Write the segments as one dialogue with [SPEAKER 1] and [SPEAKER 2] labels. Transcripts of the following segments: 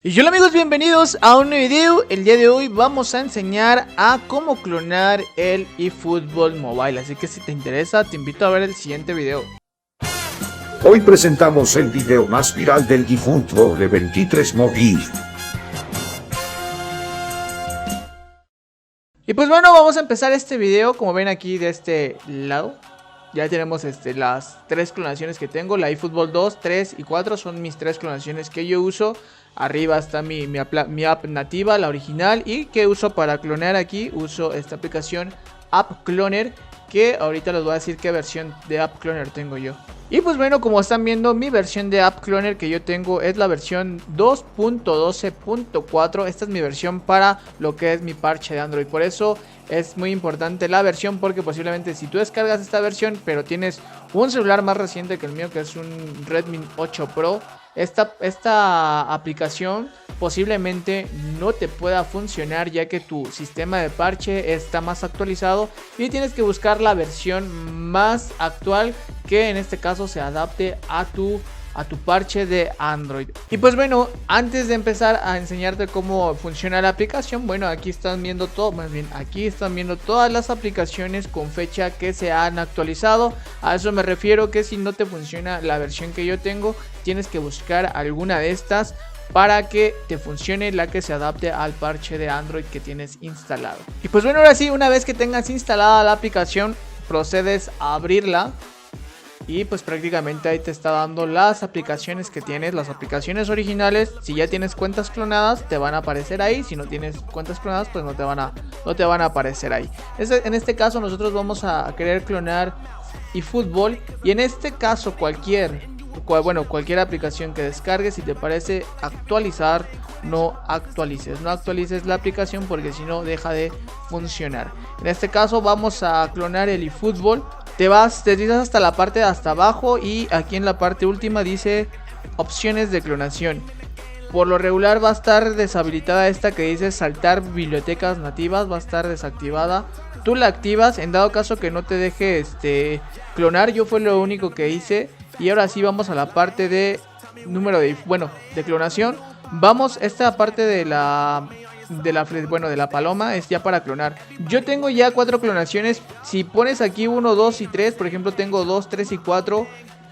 [SPEAKER 1] Y hola amigos, bienvenidos a un nuevo video. El día de hoy vamos a enseñar a cómo clonar el eFootball Mobile. Así que si te interesa, te invito a ver el siguiente video.
[SPEAKER 2] Hoy presentamos el video más viral del eFootball de 23 Mobile.
[SPEAKER 1] Y pues bueno, vamos a empezar este video. Como ven aquí de este lado, ya tenemos las tres clonaciones que tengo. La eFootball 2, 3 y 4 son mis tres clonaciones que yo uso. Arriba está mi app nativa, la original. Y que uso para clonar aquí, uso esta aplicación App Cloner, que ahorita les voy a decir qué versión de App Cloner tengo yo. Y pues bueno, como están viendo, mi versión de App Cloner que yo tengo es la versión 2.12.4. Esta es mi versión para lo que es mi parche de Android. Por eso es muy importante la versión, porque posiblemente si tú descargas esta versión pero tienes un celular más reciente que el mío, que es un Redmi 8 Pro, esta aplicación posiblemente no te pueda funcionar, ya que tu sistema de parche está más actualizado y tienes que buscar la versión más actual, que en este caso se adapte a tu parche de Android. Y pues bueno, antes de empezar a enseñarte cómo funciona la aplicación, bueno, aquí están viendo todo, más bien aquí están viendo todas las aplicaciones con fecha que se han actualizado. A eso me refiero, que si no te funciona la versión que yo tengo, tienes que buscar alguna de estas para que te funcione la que se adapte al parche de Android que tienes instalado. Y pues bueno, ahora sí, una vez que tengas instalada la aplicación, procedes a abrirla. Y pues prácticamente ahí te está dando las aplicaciones que tienes, las aplicaciones originales. Si ya tienes cuentas clonadas, te van a aparecer ahí. Si no tienes cuentas clonadas, pues no te van a aparecer ahí. En este caso nosotros vamos a querer clonar eFootball. Y en este caso cualquier aplicación que descargues, si te parece actualizar, no actualices la aplicación, porque si no deja de funcionar. En este caso vamos a clonar el eFootball. Te deslizas hasta la parte de hasta abajo y aquí en la parte última dice opciones de clonación. Por lo regular va a estar deshabilitada esta que dice saltar bibliotecas nativas, va a estar desactivada. Tú la activas en dado caso que no te deje clonar. Yo fue lo único que hice. Y ahora sí vamos a la parte de de clonación. Esta parte de la paloma es ya para clonar. Yo tengo ya 4 clonaciones. Si pones aquí 1, 2 y 3, por ejemplo tengo 2, 3 y 4.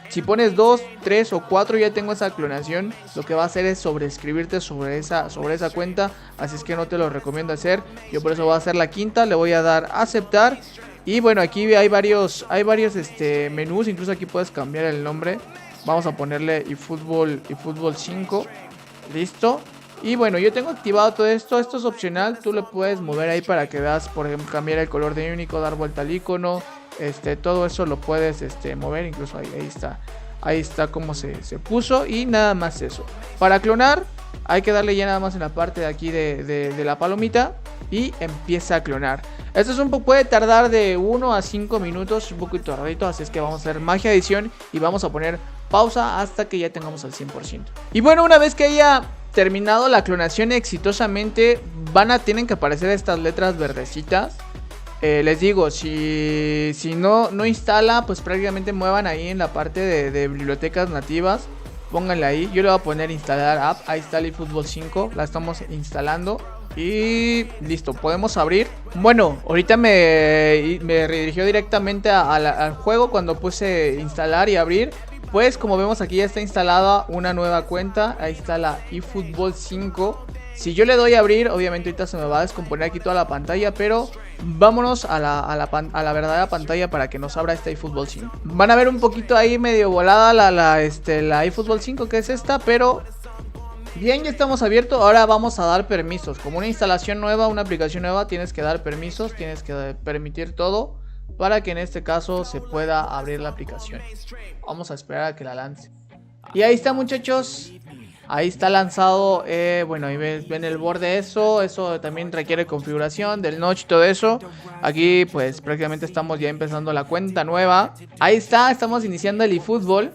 [SPEAKER 1] Si pones 2, 3 o 4 ya tengo esa clonación. Lo que va a hacer es sobreescribirte sobre esa cuenta. Así es que no te lo recomiendo hacer. Yo por eso voy a hacer la quinta. Le voy a dar a aceptar. Y bueno, aquí hay varios menús. Incluso aquí puedes cambiar el nombre. Vamos a ponerle eFootball 5. Listo. Y bueno, yo tengo activado todo esto. Esto es opcional. Tú lo puedes mover ahí para que veas, por ejemplo, cambiar el color de Unicode, dar vuelta al icono. Todo eso lo puedes mover. Incluso ahí está. Ahí está como se puso. Y nada más eso. Para clonar hay que darle ya nada más en la parte de aquí de la palomita. Y empieza a clonar. Esto puede tardar de 1 a 5 minutos. Un poquito tardadito. Así es que vamos a hacer magia de edición. Y vamos a poner pausa hasta que ya tengamos al 100%. Y bueno, una vez que haya terminado la clonación exitosamente, tienen que aparecer estas letras verdecitas. Les digo, si no instala, pues prácticamente muevan ahí en la parte de bibliotecas nativas. Pónganle ahí. Yo le voy a poner instalar app. Ahí está el eFootball 5. La estamos instalando. Y listo, podemos abrir. Bueno, ahorita me redirigió directamente al juego cuando puse instalar y abrir. Pues como vemos aquí ya está instalada una nueva cuenta. Ahí está la eFootball 5. Si yo le doy a abrir, obviamente ahorita se me va a descomponer aquí toda la pantalla. Pero vámonos a la verdadera pantalla para que nos abra esta eFootball 5. Van a ver un poquito ahí medio volada la eFootball 5, que es esta, pero bien, ya estamos abiertos. Ahora vamos a dar permisos. Como una instalación nueva, una aplicación nueva, tienes que dar permisos, tienes que permitir todo para que en este caso se pueda abrir la aplicación. Vamos a esperar a que la lance. Y ahí está, muchachos. Ahí está lanzado. Bueno, ahí ven el borde. Eso también requiere configuración del notch y todo eso. Aquí pues prácticamente estamos ya empezando la cuenta nueva. Ahí está, estamos iniciando el eFootball.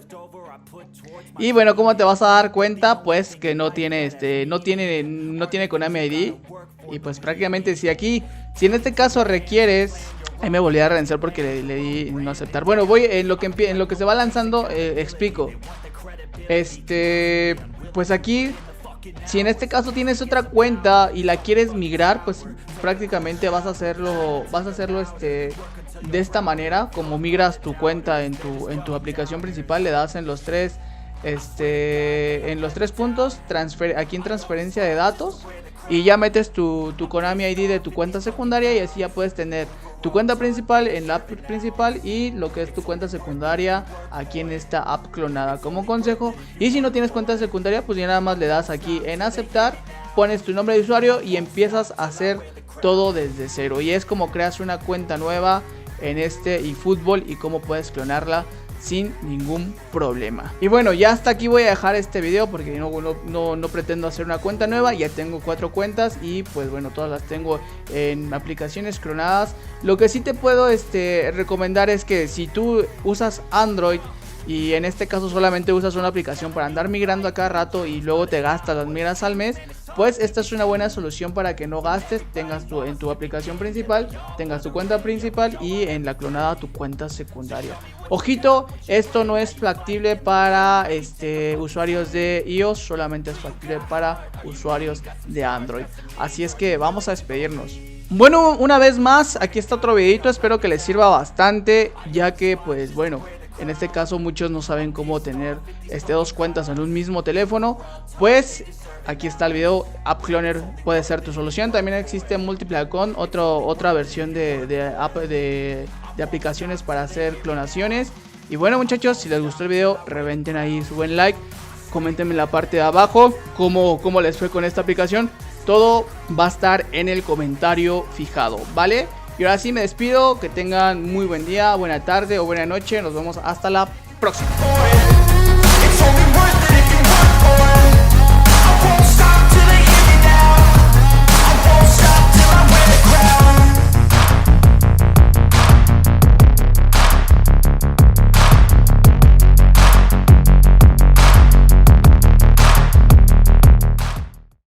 [SPEAKER 1] Y bueno, ¿cómo te vas a dar cuenta? Pues que no tiene Konami ID. Y pues prácticamente si en este caso requieres... Ahí me volví a reiniciar porque le di no aceptar. Bueno, voy en lo que se va lanzando, explico. Pues aquí Si en este caso tienes otra cuenta y la quieres migrar, pues prácticamente vas a hacerlo de esta manera. Como migras tu cuenta en tu aplicación principal, le das en los tres puntos, aquí en transferencia de datos, y ya metes tu Konami ID de tu cuenta secundaria, y así ya puedes tener tu cuenta principal en la app principal y lo que es tu cuenta secundaria aquí en esta app clonada, como consejo. Y si no tienes cuenta secundaria, pues ya nada más le das aquí en aceptar, pones tu nombre de usuario y empiezas a hacer todo desde cero. Y es como creas una cuenta nueva en este eFootball y cómo puedes clonarla sin ningún problema. Y bueno, ya hasta aquí voy a dejar este video porque no pretendo hacer una cuenta nueva. Ya tengo 4 cuentas y pues bueno, todas las tengo en aplicaciones clonadas. Lo que sí te puedo recomendar es que si tú usas Android y en este caso solamente usas una aplicación para andar migrando a cada rato y luego te gastas las migras al mes, pues esta es una buena solución para que no gastes, tengas en tu aplicación principal, tengas tu cuenta principal y en la clonada tu cuenta secundaria. Ojito, esto no es factible para usuarios de iOS, solamente es factible para usuarios de Android. Así es que vamos a despedirnos. Bueno, una vez más, aquí está otro videito, espero que les sirva bastante, ya que pues bueno, en este caso muchos no saben cómo tener 2 cuentas en un mismo teléfono. Pues aquí está el video. App Cloner puede ser tu solución. También existe Multiple Account, otra versión de aplicaciones para hacer clonaciones. Y bueno, muchachos, si les gustó el video, reventen ahí su buen like, coméntenme en la parte de abajo cómo les fue con esta aplicación. Todo va a estar en el comentario fijado, ¿vale? Y ahora sí me despido, que tengan muy buen día, buena tarde o buena noche. Nos vemos hasta la próxima.